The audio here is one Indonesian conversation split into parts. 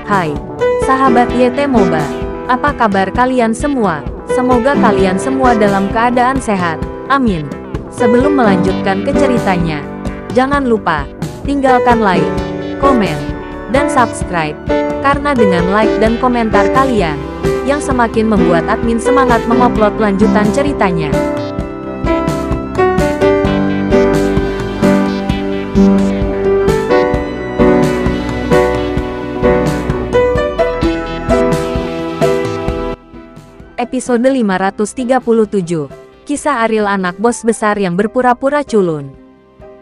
Hai, sahabat YT Moba. Apa kabar kalian semua? Semoga kalian semua dalam keadaan sehat. Amin. Sebelum melanjutkan ke ceritanya, jangan lupa tinggalkan like, komen, dan subscribe. Karena dengan like dan komentar kalian, yang semakin membuat admin semangat mengupload lanjutan ceritanya. Episode 537. Kisah Ariel anak bos besar yang berpura-pura culun.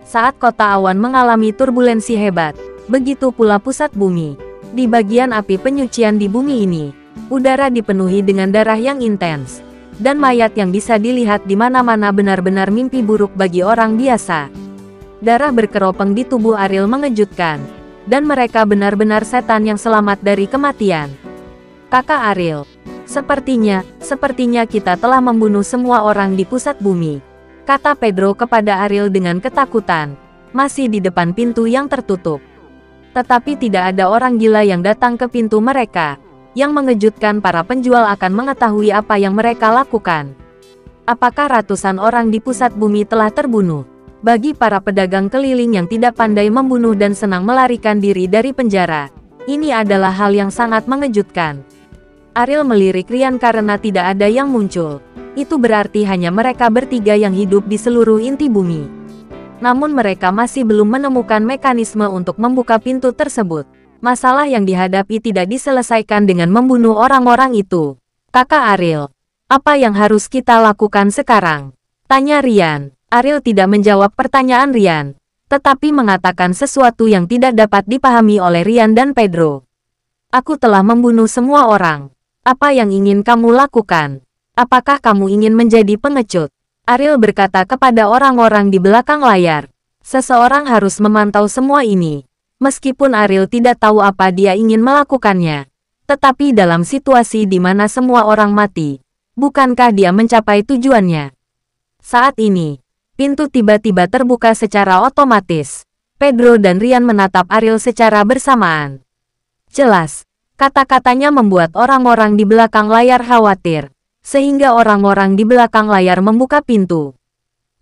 Saat kota awan mengalami turbulensi hebat, begitu pula pusat bumi. Di bagian api penyucian di bumi ini, udara dipenuhi dengan darah yang intens, dan mayat yang bisa dilihat di mana-mana benar-benar mimpi buruk bagi orang biasa. Darah berkeropeng di tubuh Ariel mengejutkan, dan mereka benar-benar setan yang selamat dari kematian. Kakak Ariel, Sepertinya kita telah membunuh semua orang di pusat bumi, kata Pedro kepada Ariel dengan ketakutan, masih di depan pintu yang tertutup. Tetapi tidak ada orang gila yang datang ke pintu mereka. Yang mengejutkan, para penjual akan mengetahui apa yang mereka lakukan. Apakah ratusan orang di pusat bumi telah terbunuh? Bagi para pedagang keliling yang tidak pandai membunuh dan senang melarikan diri dari penjara, ini adalah hal yang sangat mengejutkan. Ariel melirik Ryan karena tidak ada yang muncul. Itu berarti hanya mereka bertiga yang hidup di seluruh inti bumi. Namun mereka masih belum menemukan mekanisme untuk membuka pintu tersebut. Masalah yang dihadapi tidak diselesaikan dengan membunuh orang-orang itu. Kakak Ariel, apa yang harus kita lakukan sekarang? Tanya Ryan. Ariel tidak menjawab pertanyaan Ryan, tetapi mengatakan sesuatu yang tidak dapat dipahami oleh Ryan dan Pedro. Aku telah membunuh semua orang. Apa yang ingin kamu lakukan? Apakah kamu ingin menjadi pengecut? Ariel berkata kepada orang-orang di belakang layar. Seseorang harus memantau semua ini. Meskipun Ariel tidak tahu apa dia ingin melakukannya. Tetapi dalam situasi di mana semua orang mati, bukankah dia mencapai tujuannya? Saat ini, pintu tiba-tiba terbuka secara otomatis. Pedro dan Ryan menatap Ariel secara bersamaan. Jelas, kata-katanya membuat orang-orang di belakang layar khawatir, sehingga orang-orang di belakang layar membuka pintu.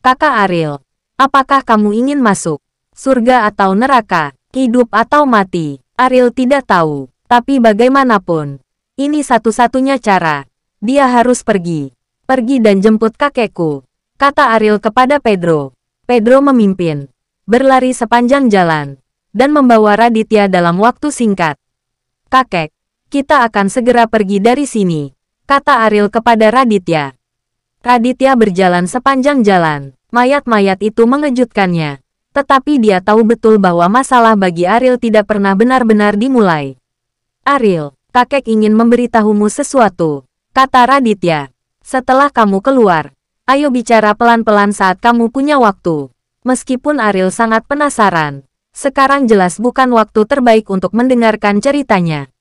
Kakak Ariel, apakah kamu ingin masuk? Surga atau neraka? Hidup atau mati? Ariel tidak tahu, tapi bagaimanapun, ini satu-satunya cara. Dia harus pergi. Pergi dan jemput kakekku, kata Ariel kepada Pedro. Pedro memimpin, berlari sepanjang jalan, dan membawa Raditya dalam waktu singkat. Kakek, kita akan segera pergi dari sini, kata Ariel kepada Raditya. Raditya berjalan sepanjang jalan. Mayat-mayat itu mengejutkannya. Tetapi dia tahu betul bahwa masalah bagi Ariel tidak pernah benar-benar dimulai. Ariel, kakek ingin memberitahumu sesuatu, kata Raditya. Setelah kamu keluar, ayo bicara pelan-pelan saat kamu punya waktu. Meskipun Ariel sangat penasaran, sekarang jelas bukan waktu terbaik untuk mendengarkan ceritanya.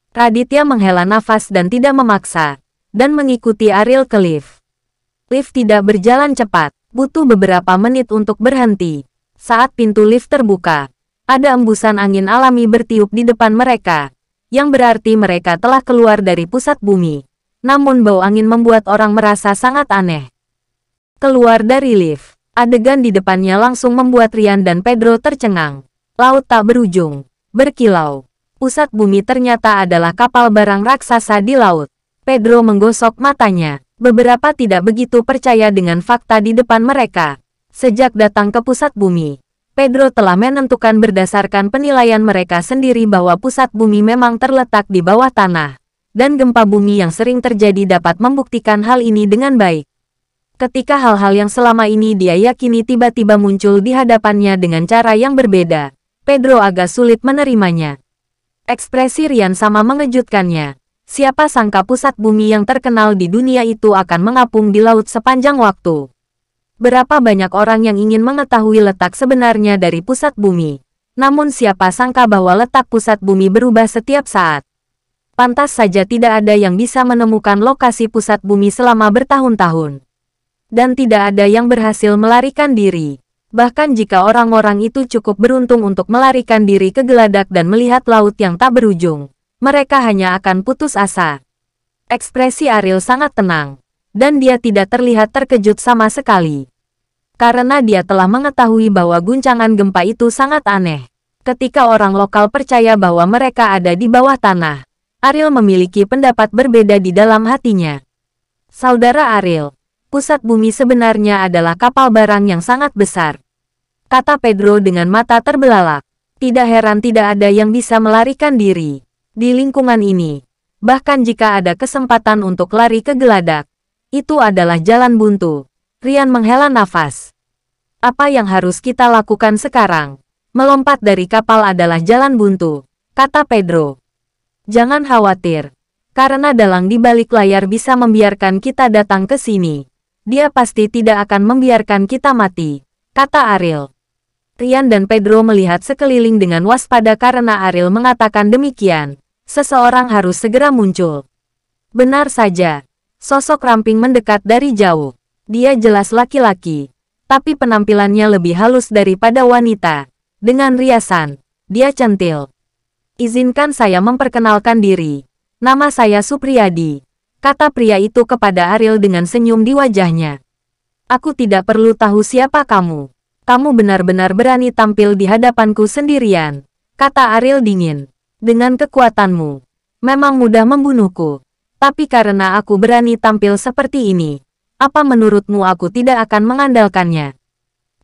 Raditya menghela nafas dan tidak memaksa, dan mengikuti Ariel ke lift. Lift tidak berjalan cepat, butuh beberapa menit untuk berhenti. Saat pintu lift terbuka, ada embusan angin alami bertiup di depan mereka, yang berarti mereka telah keluar dari pusat bumi. Namun bau angin membuat orang merasa sangat aneh. Keluar dari lift, adegan di depannya langsung membuat Ryan dan Pedro tercengang. Laut tak berujung, berkilau. Pusat bumi ternyata adalah kapal barang raksasa di laut. Pedro menggosok matanya. Beberapa tidak begitu percaya dengan fakta di depan mereka. Sejak datang ke pusat bumi, Pedro telah menentukan berdasarkan penilaian mereka sendiri bahwa pusat bumi memang terletak di bawah tanah. Dan gempa bumi yang sering terjadi dapat membuktikan hal ini dengan baik. Ketika hal-hal yang selama ini dia yakini tiba-tiba muncul di hadapannya dengan cara yang berbeda, Pedro agak sulit menerimanya. Ekspresi Ryan sama mengejutkannya. Siapa sangka pusat bumi yang terkenal di dunia itu akan mengapung di laut sepanjang waktu. Berapa banyak orang yang ingin mengetahui letak sebenarnya dari pusat bumi. Namun siapa sangka bahwa letak pusat bumi berubah setiap saat. Pantas saja tidak ada yang bisa menemukan lokasi pusat bumi selama bertahun-tahun. Dan tidak ada yang berhasil melarikan diri. Bahkan jika orang-orang itu cukup beruntung untuk melarikan diri ke geladak dan melihat laut yang tak berujung, mereka hanya akan putus asa. Ekspresi Ariel sangat tenang, dan dia tidak terlihat terkejut sama sekali. Karena dia telah mengetahui bahwa guncangan gempa itu sangat aneh. Ketika orang lokal percaya bahwa mereka ada di bawah tanah, Ariel memiliki pendapat berbeda di dalam hatinya. Saudara Ariel, pusat bumi sebenarnya adalah kapal barang yang sangat besar, kata Pedro dengan mata terbelalak. Tidak heran tidak ada yang bisa melarikan diri di lingkungan ini. Bahkan jika ada kesempatan untuk lari ke geladak, itu adalah jalan buntu. Rian menghela nafas. Apa yang harus kita lakukan sekarang? Melompat dari kapal adalah jalan buntu, kata Pedro. Jangan khawatir, karena dalang di balik layar bisa membiarkan kita datang ke sini. Dia pasti tidak akan membiarkan kita mati, kata Ariel. Rian dan Pedro melihat sekeliling dengan waspada karena Ariel mengatakan demikian. Seseorang harus segera muncul. Benar saja, sosok ramping mendekat dari jauh. Dia jelas laki-laki, tapi penampilannya lebih halus daripada wanita. Dengan riasan, dia centil. Izinkan saya memperkenalkan diri. Nama saya Supriyadi, kata pria itu kepada Ariel dengan senyum di wajahnya. Aku tidak perlu tahu siapa kamu. Kamu benar-benar berani tampil di hadapanku sendirian, kata Ariel dingin. Dengan kekuatanmu, memang mudah membunuhku. Tapi karena aku berani tampil seperti ini, apa menurutmu aku tidak akan mengandalkannya?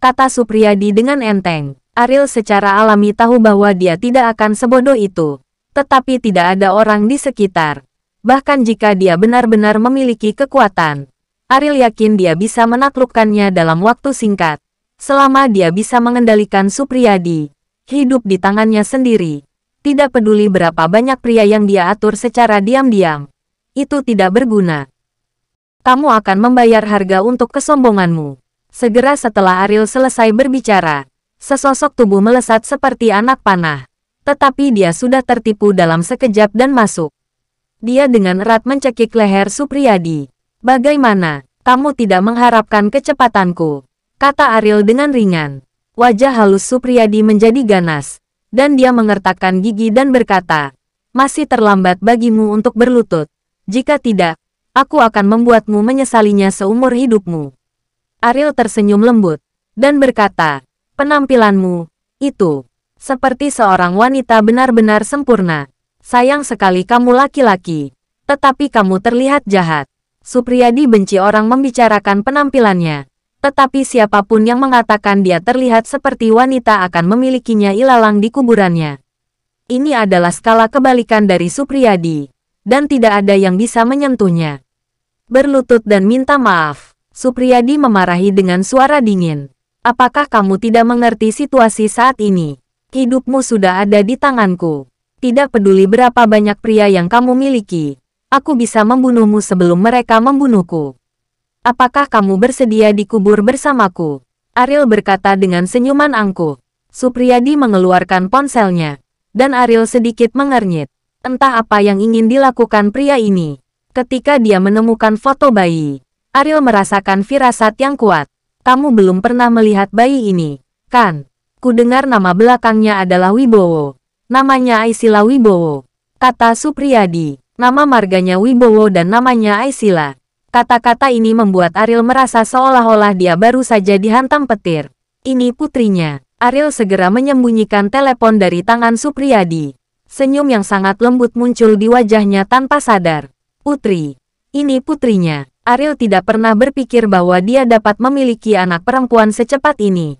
Kata Supriyadi dengan enteng. Ariel secara alami tahu bahwa dia tidak akan sebodoh itu. Tetapi tidak ada orang di sekitar. Bahkan jika dia benar-benar memiliki kekuatan, Ariel yakin dia bisa menaklukkannya dalam waktu singkat. Selama dia bisa mengendalikan Supriyadi, hidup di tangannya sendiri. Tidak peduli berapa banyak pria yang dia atur secara diam-diam. Itu tidak berguna. Kamu akan membayar harga untuk kesombonganmu. Segera setelah Ariel selesai berbicara, sesosok tubuh melesat seperti anak panah. Tetapi dia sudah tertipu dalam sekejap dan masuk. Dia dengan erat mencekik leher Supriyadi. Bagaimana, kamu tidak mengharapkan kecepatanku? Kata Ariel dengan ringan. Wajah halus Supriyadi menjadi ganas. Dan dia mengertakkan gigi dan berkata, masih terlambat bagimu untuk berlutut. Jika tidak, aku akan membuatmu menyesalinya seumur hidupmu. Ariel tersenyum lembut, dan berkata, penampilanmu, itu seperti seorang wanita benar-benar sempurna. Sayang sekali kamu laki-laki, tetapi kamu terlihat jahat. Supriyadi benci orang membicarakan penampilannya. Tetapi siapapun yang mengatakan dia terlihat seperti wanita akan memilikinya ilalang di kuburannya. Ini adalah skala kebalikan dari Supriyadi, dan tidak ada yang bisa menyentuhnya. Berlutut dan minta maaf. Supriyadi memarahi dengan suara dingin. Apakah kamu tidak mengerti situasi saat ini? Hidupmu sudah ada di tanganku. Tidak peduli berapa banyak pria yang kamu miliki. Aku bisa membunuhmu sebelum mereka membunuhku. Apakah kamu bersedia dikubur bersamaku? Ariel berkata dengan senyuman angkuh. Supriyadi mengeluarkan ponselnya. Dan Ariel sedikit mengernyit. Entah apa yang ingin dilakukan pria ini. Ketika dia menemukan foto bayi, Ariel merasakan firasat yang kuat. Kamu belum pernah melihat bayi ini, kan? Kudengar nama belakangnya adalah Wibowo. Namanya Aisila Wibowo, kata Supriyadi. Nama marganya Wibowo dan namanya Aisila. Kata-kata ini membuat Ariel merasa seolah-olah dia baru saja dihantam petir. Ini putrinya. Ariel segera menyembunyikan telepon dari tangan Supriyadi. Senyum yang sangat lembut muncul di wajahnya tanpa sadar. Putri. Ini putrinya. Ariel tidak pernah berpikir bahwa dia dapat memiliki anak perempuan secepat ini.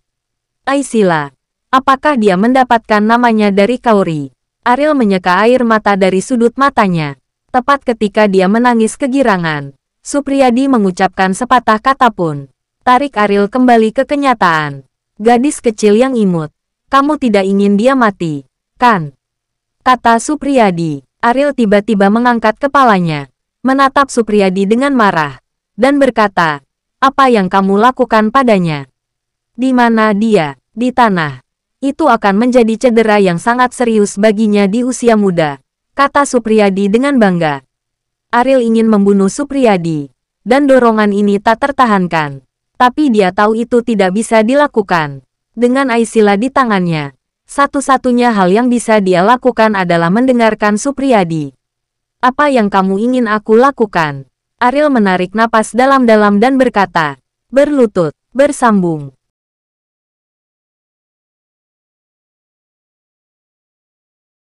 Aisila. Apakah dia mendapatkan namanya dari Kaori? Ariel menyeka air mata dari sudut matanya. Tepat ketika dia menangis kegirangan, Supriyadi mengucapkan sepatah kata pun. Tarik Ariel kembali ke kenyataan. Gadis kecil yang imut. Kamu tidak ingin dia mati, kan? Kata Supriyadi. Ariel tiba-tiba mengangkat kepalanya, menatap Supriyadi dengan marah, dan berkata, apa yang kamu lakukan padanya? Di mana dia? Di tanah. Itu akan menjadi cedera yang sangat serius baginya di usia muda, kata Supriyadi dengan bangga. Ariel ingin membunuh Supriyadi, dan dorongan ini tak tertahankan. Tapi dia tahu itu tidak bisa dilakukan. Dengan Aisila di tangannya, Satu-satunya hal yang bisa dia lakukan adalah mendengarkan Supriyadi. Apa yang kamu ingin aku lakukan? Ariel menarik napas dalam-dalam dan berkata, berlutut, bersambung.